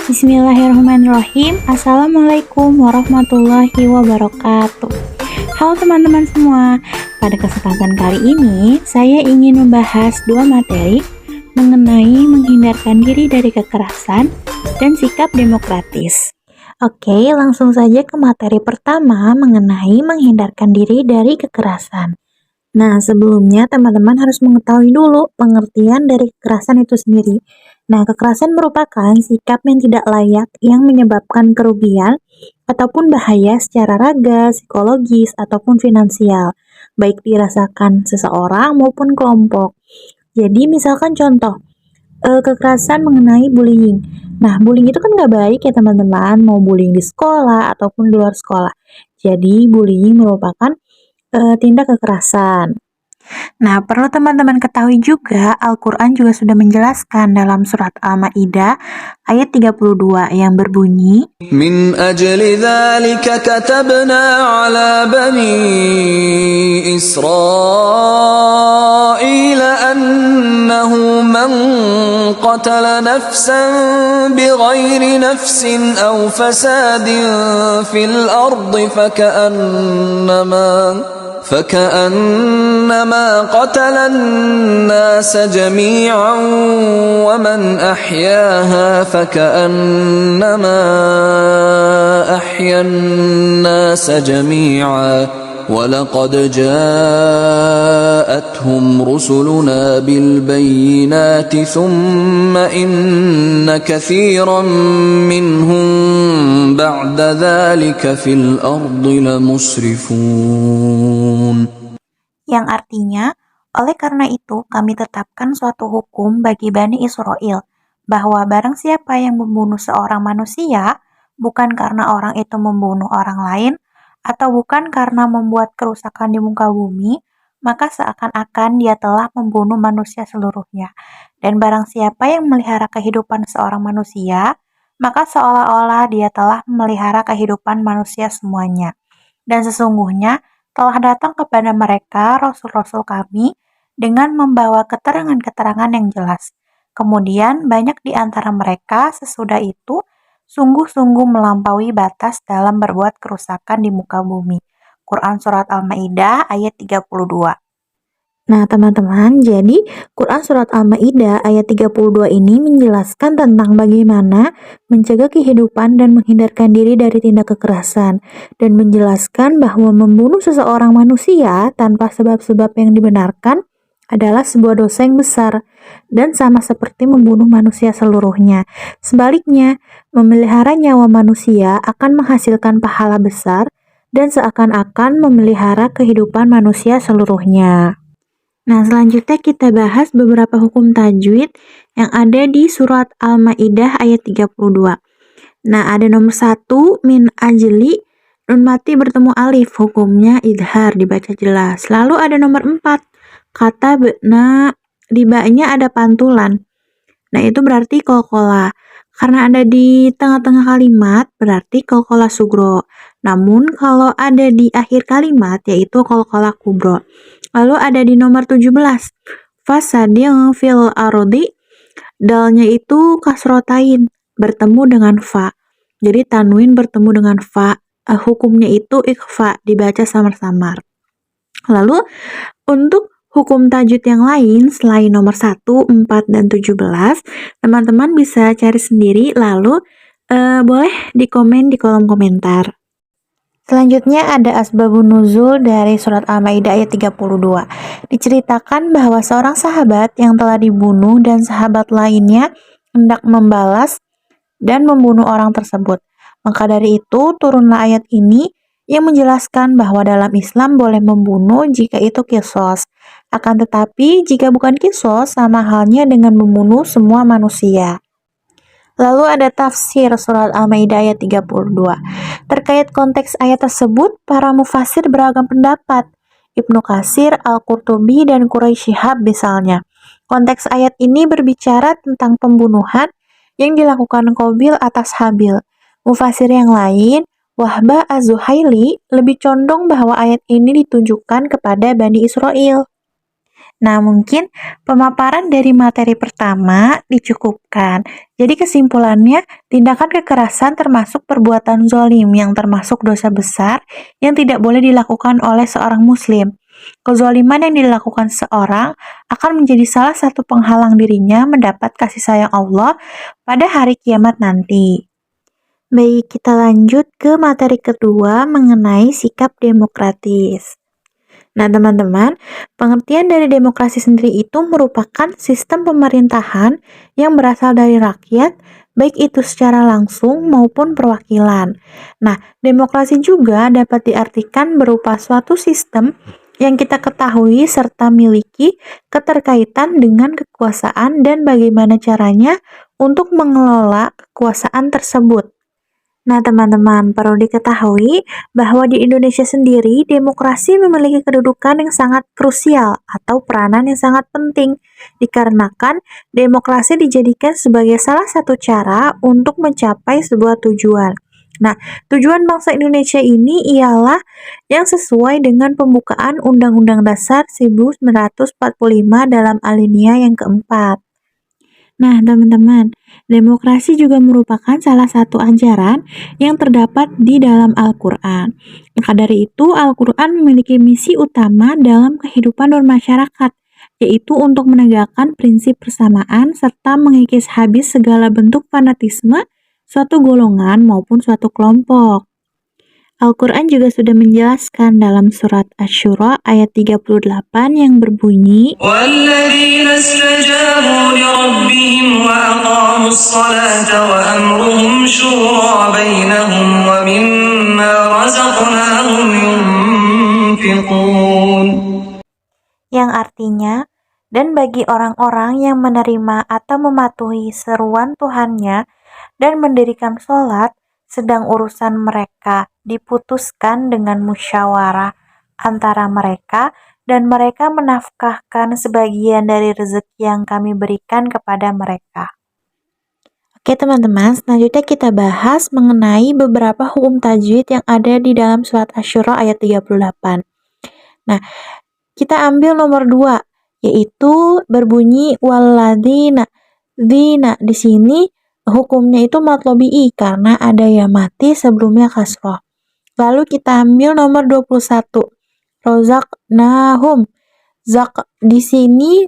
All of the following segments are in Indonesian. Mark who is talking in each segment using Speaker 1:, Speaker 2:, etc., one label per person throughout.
Speaker 1: Bismillahirrahmanirrahim. Assalamualaikum warahmatullahi wabarakatuh. Halo teman-teman semua. Pada kesempatan kali ini, saya ingin membahas dua materi mengenai menghindarkan diri dari kekerasan dan sikap demokratis. Oke, langsung saja ke materi pertama mengenai menghindarkan diri dari kekerasan. Nah, sebelumnya teman-teman harus mengetahui dulu pengertian dari kekerasan itu sendiri. Nah, kekerasan merupakan sikap yang tidak layak yang menyebabkan kerugian ataupun bahaya secara raga, psikologis, ataupun finansial, baik dirasakan seseorang maupun kelompok. Jadi, misalkan contoh, kekerasan mengenai bullying. Nah, bullying itu kan nggak baik ya teman-teman, mau bullying di sekolah ataupun di luar sekolah. Jadi, bullying merupakan tindak kekerasan. Nah, perlu teman-teman ketahui juga, Al-Quran juga sudah menjelaskan dalam surat Al-Ma'idah ayat 32 yang berbunyi,
Speaker 2: Min ajli dhalika katabna ala bani Israel annahu man qatala nafsan bighairi nafsin aw fasadin fil ardi فكأنما قتل الناس جميعا ومن أحياها فكأنما أحيا الناس جميعا ولقد جاءتهم رسلنا بالبينات ثم إن كثيرا منهم بعد ذلك في الأرض لمسرفون.
Speaker 1: Yang artinya, oleh karena itu kami tetapkan suatu hukum bagi Bani Israel, bahwa barang siapa yang membunuh seorang manusia, bukan karena orang itu membunuh orang lain, atau bukan karena membuat kerusakan di muka bumi, maka seakan-akan dia telah membunuh manusia seluruhnya. Dan barang siapa yang memelihara kehidupan seorang manusia, maka seolah-olah dia telah memelihara kehidupan manusia semuanya. Dan sesungguhnya telah datang kepada mereka rasul-rasul kami dengan membawa keterangan-keterangan yang jelas. Kemudian banyak di antara mereka sesudah itu sungguh-sungguh melampaui batas dalam berbuat kerusakan di muka bumi. Quran Surat Al-Ma'idah ayat 32. Nah teman-teman, jadi Quran Surat Al-Ma'idah ayat 32 ini menjelaskan tentang bagaimana mencegah kehidupan dan menghindarkan diri dari tindak kekerasan, dan menjelaskan bahwa membunuh seseorang manusia tanpa sebab-sebab yang dibenarkan adalah sebuah dosa yang besar, dan sama seperti membunuh manusia seluruhnya. Sebaliknya, memelihara nyawa manusia akan menghasilkan pahala besar, dan seakan-akan memelihara kehidupan manusia seluruhnya. Nah, selanjutnya kita bahas beberapa hukum tajwid yang ada di surat Al-Ma'idah ayat 32. Nah, ada nomor 1, min ajli, nun mati bertemu alif, hukumnya idhar, dibaca jelas. Lalu ada nomor 4, kata be'na, di ba-nya ada pantulan. Nah, itu berarti qalqalah. Karena ada di tengah-tengah kalimat, berarti qalqalah sugro. Namun, kalau ada di akhir kalimat, yaitu qalqalah kubro. Lalu ada di nomor 17, fasadin fil ardi, dalnya itu kasrotain, bertemu dengan fa. Jadi tanwin bertemu dengan fa, hukumnya itu ikhfa, dibaca samar-samar. Lalu untuk hukum tajwid yang lain selain nomor 1, 4, dan 17, teman-teman bisa cari sendiri, lalu boleh dikomen di kolom komentar. Selanjutnya ada asbabun nuzul dari surat Al-Ma'idah ayat 32. Diceritakan bahwa seorang sahabat yang telah dibunuh dan sahabat lainnya hendak membalas dan membunuh orang tersebut. Maka dari itu turunlah ayat ini yang menjelaskan bahwa dalam Islam boleh membunuh jika itu qisas. Akan tetapi jika bukan qisas, sama halnya dengan membunuh semua manusia. Lalu ada tafsir surat Al-Ma'idah ayat 32. Terkait konteks ayat tersebut, para mufasir beragam pendapat. Ibnu Katsir, Al-Qurtubi, dan Quraisy Shihab misalnya. Konteks ayat ini berbicara tentang pembunuhan yang dilakukan Qabil atas Habil. Mufasir yang lain, Wahbah Az-Zuhaili, lebih condong bahwa ayat ini ditujukan kepada Bani Israel. Nah, mungkin pemaparan dari materi pertama dicukupkan. Jadi kesimpulannya, tindakan kekerasan termasuk perbuatan zolim yang termasuk dosa besar yang tidak boleh dilakukan oleh seorang muslim. Kezoliman yang dilakukan seorang akan menjadi salah satu penghalang dirinya mendapat kasih sayang Allah pada hari kiamat nanti. Baik, kita lanjut ke materi kedua mengenai sikap demokratis. Nah, teman-teman, pengertian dari demokrasi sendiri itu merupakan sistem pemerintahan yang berasal dari rakyat, baik itu secara langsung maupun perwakilan. Nah, demokrasi juga dapat diartikan berupa suatu sistem yang kita ketahui serta miliki keterkaitan dengan kekuasaan dan bagaimana caranya untuk mengelola kekuasaan tersebut. Nah, teman-teman, perlu diketahui bahwa di Indonesia sendiri, demokrasi memiliki kedudukan yang sangat krusial atau peranan yang sangat penting, dikarenakan demokrasi dijadikan sebagai salah satu cara untuk mencapai sebuah tujuan. Nah, tujuan bangsa Indonesia ini ialah yang sesuai dengan pembukaan Undang-Undang Dasar 1945 dalam alinea yang keempat. Nah, teman-teman, demokrasi juga merupakan salah satu ajaran yang terdapat di dalam Al-Quran. Maka dari itu, Al-Quran memiliki misi utama dalam kehidupan bermasyarakat, yaitu untuk menegakkan prinsip persamaan serta mengikis habis segala bentuk fanatisme suatu golongan maupun suatu kelompok. Al-Quran juga sudah menjelaskan dalam surat Asy-Syura ayat 38 yang berbunyi,
Speaker 3: وَالَّذِينَ اسْتَجَابُوا لِرَبِّهِمْ وَأَقَامُوا الصَّلَاةَ وَأَمْرُهُمْ شُورَى بَيْنَهُمْ وَمِمَّا رَزَقْنَاهُمْ يُنْفِقُونَ.
Speaker 1: yang artinya, dan bagi orang-orang yang menerima atau mematuhi seruan Tuhannya dan mendirikan sholat, sedang urusan mereka diputuskan dengan musyawarah antara mereka dan mereka menafkahkan sebagian dari rezeki yang kami berikan kepada mereka. Oke teman-teman, selanjutnya kita bahas mengenai beberapa hukum tajwid yang ada di dalam surat Asy-Syura ayat 38. Nah, kita ambil nomor 2, yaitu berbunyi walladzina. Dzina di sini hukumnya itu matlobi'i karena ada ya mati sebelumnya kasroh. Lalu kita ambil nomor 21. Rozaqnahum. Zak di sini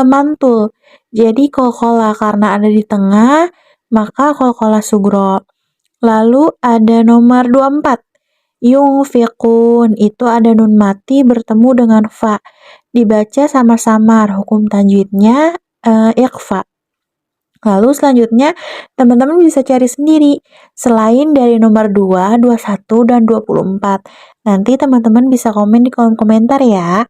Speaker 1: mantul. Jadi qalqalah karena ada di tengah, maka qalqalah sugro. Lalu ada nomor 24. Yungfiqun, itu ada nun mati bertemu dengan fa. Dibaca sama-samar, hukum tajwidnya ikhfa. Lalu selanjutnya, teman-teman bisa cari sendiri, selain dari nomor 2, 21, dan 24. Nanti teman-teman bisa komen di kolom komentar ya.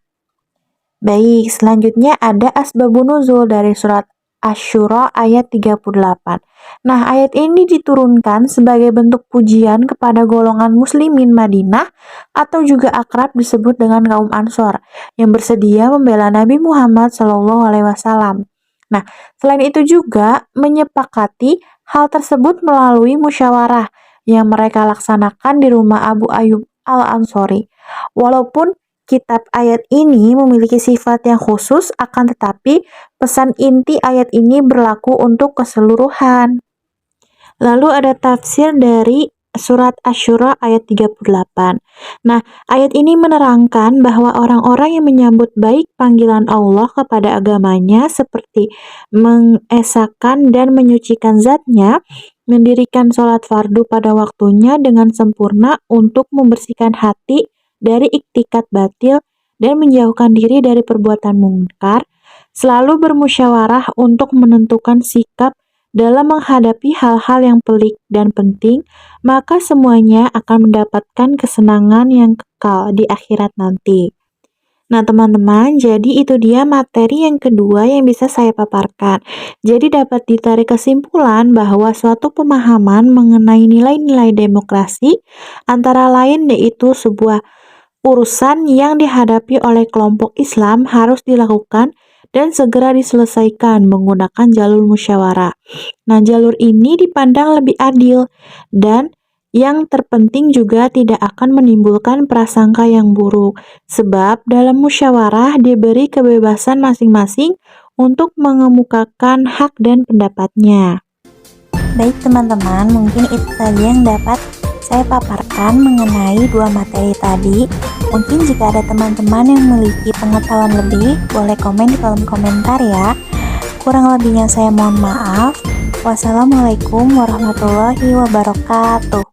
Speaker 1: Baik, selanjutnya ada asbabun nuzul dari surat Asy-Syura ayat 38. Nah, ayat ini diturunkan sebagai bentuk pujian kepada golongan muslimin Madinah atau juga akrab disebut dengan kaum Ansor yang bersedia membela Nabi Muhammad SAW. Nah, selain itu juga menyepakati hal tersebut melalui musyawarah yang mereka laksanakan di rumah Abu Ayyub Al-Ansori. Walaupun kitab ayat ini memiliki sifat yang khusus, akan tetapi pesan inti ayat ini berlaku untuk keseluruhan. Lalu ada tafsir dari surat Asy-Syura ayat 38. Nah, ayat ini menerangkan bahwa orang-orang yang menyambut baik panggilan Allah kepada agamanya seperti mengesahkan dan menyucikan zatnya, mendirikan sholat fardu pada waktunya dengan sempurna untuk membersihkan hati dari iktikat batil dan menjauhkan diri dari perbuatan mungkar, selalu bermusyawarah untuk menentukan sikap dalam menghadapi hal-hal yang pelik dan penting, maka semuanya akan mendapatkan kesenangan yang kekal di akhirat nanti. Nah teman-teman, jadi itu dia materi yang kedua yang bisa saya paparkan. Jadi dapat ditarik kesimpulan bahwa suatu pemahaman mengenai nilai-nilai demokrasi antara lain yaitu sebuah urusan yang dihadapi oleh kelompok Islam harus dilakukan dan segera diselesaikan menggunakan jalur musyawarah. Nah, jalur ini dipandang lebih adil dan
Speaker 4: Yang terpenting juga tidak akan menimbulkan prasangka yang buruk, sebab dalam musyawarah diberi kebebasan masing-masing untuk mengemukakan hak dan pendapatnya.
Speaker 1: Baik teman-teman, mungkin itu saja yang dapat saya paparkan mengenai dua materi tadi. Mungkin jika ada teman-teman yang memiliki pengetahuan lebih, boleh komen di kolom komentar ya. Kurang lebihnya saya mohon maaf. Wassalamualaikum warahmatullahi wabarakatuh.